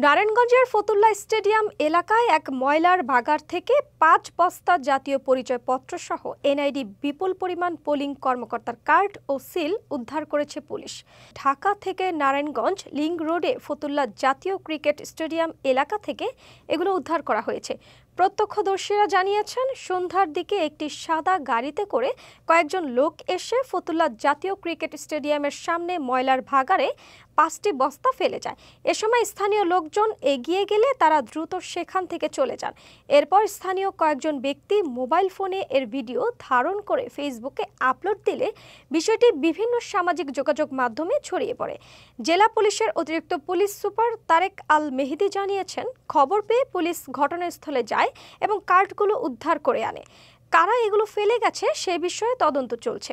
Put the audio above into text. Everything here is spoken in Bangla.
নারায়ণগঞ্জের ফতুল্লা স্টেডিয়াম এলাকায় এক ময়লার ভাগাড় থেকে ৫ বস্তা জাতীয় পরিচয়পত্র সহ এনআইডি বিপুল পরিমাণ পোলিং কর্মকর্তার কার্ড ও সিল উদ্ধার করেছে পুলিশ। ঢাকা থেকে নারায়ণগঞ্জ লিংক রোডে ফতুল্লা জাতীয় ক্রিকেট স্টেডিয়াম এলাকা থেকে এগুলো উদ্ধার করা হয়েছে। প্রত্যক্ষদর্শীরা জানিয়েছেন, সন্ধ্যার দিকে একটি সাদা গাড়িতে করে কয়েকজন লোক এসে ফতুল্লা জাতীয় ক্রিকেট স্টেডিয়ামের সামনে ময়লার ভাগাড়ে ৫টি বস্তা ফেলে যায়। এ সময় স্থানীয় লোকজন এগিয়ে গেলে তারা দ্রুত সেখান থেকে চলে যান। এরপর স্থানীয় কয়েকজন ব্যক্তি মোবাইল ফোনে এর ভিডিও ধারণ করে ফেসবুকে আপলোড দিলে বিষয়টি বিভিন্ন সামাজিক যোগাযোগ মাধ্যমে ছড়িয়ে পড়ে। জেলা পুলিশের অতিরিক্ত পুলিশ সুপার তারেক আল মেহেদি জানিয়েছেন, খবর পেয়ে পুলিশ ঘটনাস্থলে যায় এবং কার্ডগুলো উদ্ধার করে আনে। কারা এগুলো ফেলে গেছে সে বিষয়ে তদন্ত চলছে।